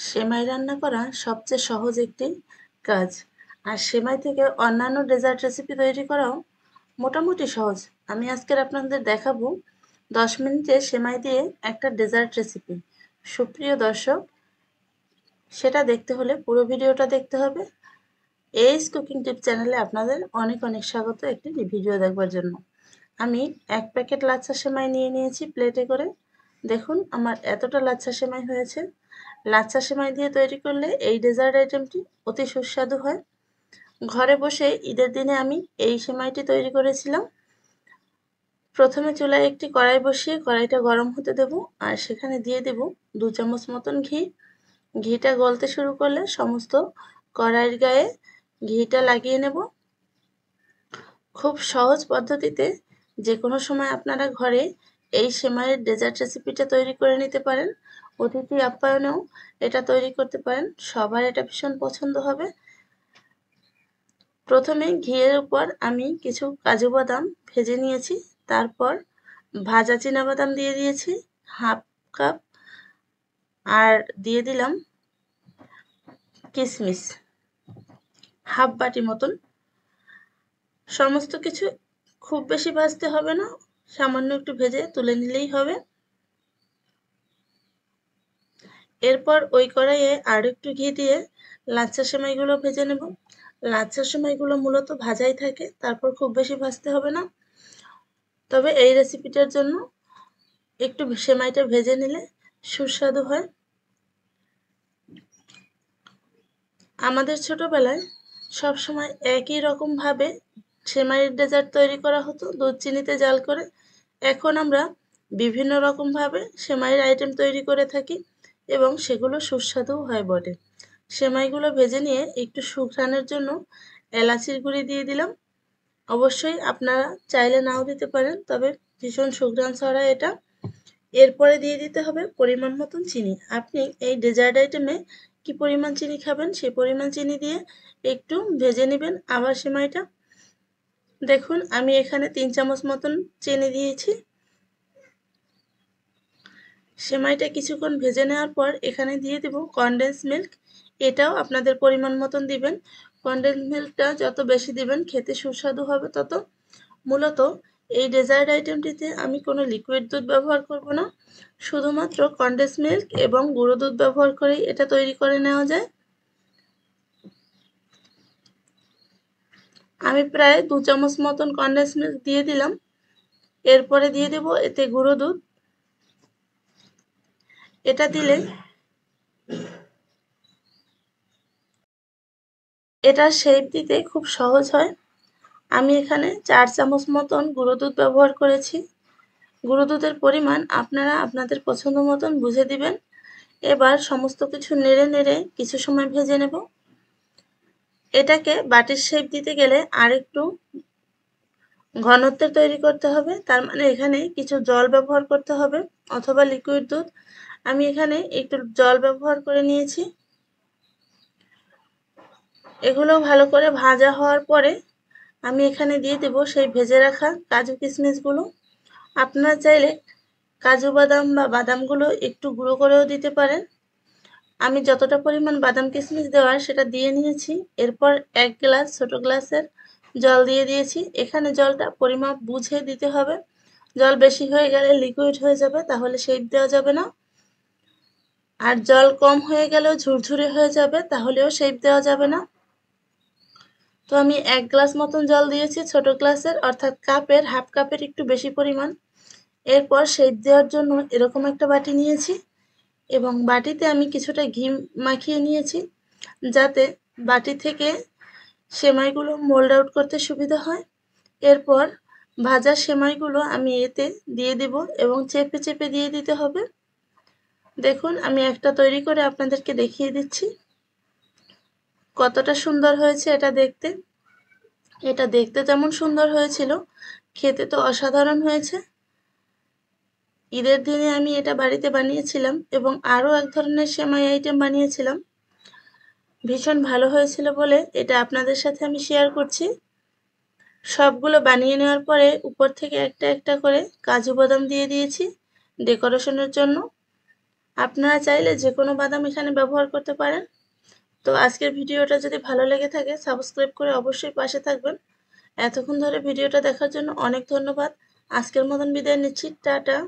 সেমাই রান্না করা সবচেয়ে সহজ একটি কাজ। আর সেমাই থেকে অন্যান্য ডেজার্ট রেসিপি তৈরি করাও মোটামুটি সহজ। আমি আজকের আপনাদের দেখাবো 10 মিনিটে সেমাই দিয়ে একটা ডেজার্ট রেসিপি। সুপ্রিয় দর্শক, সেটা দেখতে হলে পুরো ভিডিওটা দেখতে হবে। এইচ কুকিং টিপ চ্যানেলে আপনাদের অনেক অনেক স্বাগত একটি ভিডিও দেখবার জন্য। আমি 1 প্যাকেট লাচ্ছা সেমাই নিয়ে নিয়েছি প্লেটে করে। দেখুন আমার এতটা লাচ্ছা সেমাই হয়েছে। লাচ্ছা সেমাই দিয়ে তৈরি করলে এই ডেজার্ট আইটেমটি অতি সুস্বাদু হয়। ঘরে বসে ঈদের দিনে আমি এই সেমাইটি তৈরি করেছিলাম। প্রথমে চুলায় একটি কড়াই বসিয়ে কড়াইটা গরম হতে দেব, আর সেখানে দিয়ে দেব 2 চামচ মতন ঘি। ঘিটা গলতে শুরু করলে সমস্ত কড়াইয়ের গায়ে ঘিটা লাগিয়ে নেব। খুব সহজ পদ্ধতিতে যে কোনো সময় আপনারা ঘরে এই সেমাইয়ের ডেজার্ট রেসিপিটা তৈরি করে নিতে পারেন। অতিথি আপ্যায়নেও এটা তৈরি করতে পারেন, সবার এটা ভীষণ পছন্দ হবে। প্রথমে ঘিয়ের উপর আমি কিছু কাজু বাদাম ভেজে নিয়েছি, তারপর ভাজা চীনাবাদাম দিয়ে দিয়েছি হাফ কাপ, আর দিয়ে দিলাম কিশমিশ হাফ বাটি মতন। সমস্ত কিছু খুব বেশি ভাজতে হবে না, সামান্য একটু ভেজে তুলে নিলেই হবে। এরপর ওই কড়াইয়ে আর একটু ঘি দিয়ে লাচ্ছা সেমাইগুলো ভেজে নেব। লাচ্ছা সেমাইগুলো মূলত ভাজাই থাকে, তারপর খুব বেশি ভাজতে হবে না। তবে এই রেসিপিটার জন্য একটু সেমাইটা ভেজে নিলে সুস্বাদু হয়। আমাদের ছোটবেলায় সবসময় একই রকমভাবে সেমাইয়ের ডেজার্ট তৈরি করা হতো দুধ চিনিতে জাল করে। এখন আমরা বিভিন্ন রকমভাবে সেমাইয়ের আইটেম তৈরি করে থাকি এবং সেগুলো সুস্বাদুও হয় বটে। সেমাইগুলো ভেজে নিয়ে একটু সুঘ্রাণের জন্য এলাচির গুঁড়ি দিয়ে দিলাম। অবশ্যই আপনারা চাইলে নাও দিতে পারেন, তবে ভীষণ সুঘ্রাণ ছড়ায় এটা। এরপরে দিয়ে দিতে হবে পরিমাণ মতন চিনি। আপনি এই ডেজার্ট আইটেমে কি পরিমাণ চিনি খাবেন সেই পরিমাণ চিনি দিয়ে একটু ভেজে নেবেন আবার সেমাইটা। দেখুন আমি এখানে 3 চামচ মতন চিনি দিয়েছি। সেমাইটা কিছুক্ষণ ভেজে নেওয়ার পর এখানে দিয়ে দেব কনডেন্স মিল্ক। এটাও আপনাদের পরিমাণ মতন দিবেন। কনডেন্স মিল্কটা যত বেশি দিবেন খেতে সুস্বাদু হবে তত। মূলত এই ডেজার্ট আইটেমটিতে আমি কোনো লিকুইড দুধ ব্যবহার করব না, শুধুমাত্র কনডেন্স মিল্ক এবং গুঁড়ো দুধ ব্যবহার করেই এটা তৈরি করে নেওয়া যায়। আমি প্রায় 2 চামচ মতন কনডেন্স মিল্ক দিয়ে দিলাম। এরপরে দিয়ে দেব এতে গুঁড়ো দুধ। এটা দিলে এটা শেপ দিতে খুব সহজ হয়। আমি এখানে 4 চামচ মতন গুঁড়ো দুধ ব্যবহার করেছি। গুঁড়ো দুধের পরিমাণ আপনারা আপনাদের পছন্দ মতন বুঝে দিবেন। এবার সমস্ত কিছু নেড়ে নেড়ে কিছু সময় ভেজে নেব। এটাকে বাটির শেপ দিতে গেলে আরেকটু ঘনত্বের তৈরি করতে হবে, তার মানে এখানে কিছু জল ব্যবহার করতে হবে অথবা লিকুইড দুধ। আমি এখানে একটু জল ব্যবহার করে নিয়েছি। এগুলো ভালো করে ভাজা হওয়ার পরে আমি এখানে দিয়ে দেব সেই ভেজে রাখা কাজু কিশমিশগুলো। আপনারা চাইলে কাজু বাদাম বা বাদামগুলো একটু গুঁড়ো করেও দিতে পারেন। আমি যতটা পরিমাণ বাদাম কিশমিশ দেওয়ার সেটা দিয়ে নিয়েছি। এরপর 1 গ্লাস ছোট গ্লাসের জল দিয়ে দিয়েছি। এখানে জলটা পরিমাপ বুঝে দিতে হবে। জল বেশি হয়ে গেলে লিকুইড হয়ে যাবে, তাহলে শেপ দেওয়া যাবে না। আর জল কম হয়ে গেলেও ঝুরঝুরে হয়ে যাবে, তাহলেও শেপ দেওয়া যাবে না। তো আমি 1 গ্লাস মতন জল দিয়েছি ছোট গ্লাসের, অর্থাৎ কাপের হাফ কাপের একটু বেশি পরিমাণ। এরপর শেপ দেওয়ার জন্য এরকম একটা বাটি নিয়েছি এবং বাটিতে আমি কিছুটা ঘি মাখিয়ে নিয়েছি, যাতে বাটি থেকে সেমাইগুলো মোল্ড আউট করতে সুবিধা হয়। এরপর ভাজা সেমাইগুলো আমি এতে দিয়ে দেব এবং চেপে চেপে দিয়ে দিতে হবে। দেখুন আমি একটা তৈরি করে আপনাদেরকে দেখিয়ে দিচ্ছি কতটা সুন্দর হয়েছে এটা দেখতে। এটা দেখতে যেমন সুন্দর হয়েছিল, খেতে তো অসাধারণ হয়েছে। ঈদের দিনে আমি এটা বাড়িতে বানিয়েছিলাম এবং আরও এক ধরনের সেমাই আইটেম বানিয়েছিলাম। ভীষণ ভালো হয়েছিল বলে এটা আপনাদের সাথে আমি শেয়ার করছি। সবগুলো বানিয়ে নেওয়ার পরে উপর থেকে একটা একটা করে কাজু বাদাম দিয়ে দিয়েছি ডেকোরেশনের জন্য। আপনারা চাইলে যে কোনো বাদাম এখানে ব্যবহার করতে পারেন। তো আজকের ভিডিওটা যদি ভালো লেগে থাকে সাবস্ক্রাইব করে অবশ্যই পাশে থাকবেন। এতক্ষণ ধরে ভিডিওটা দেখার জন্য অনেক ধন্যবাদ। আজকের মতন বিদায় নিচ্ছি। টাটা।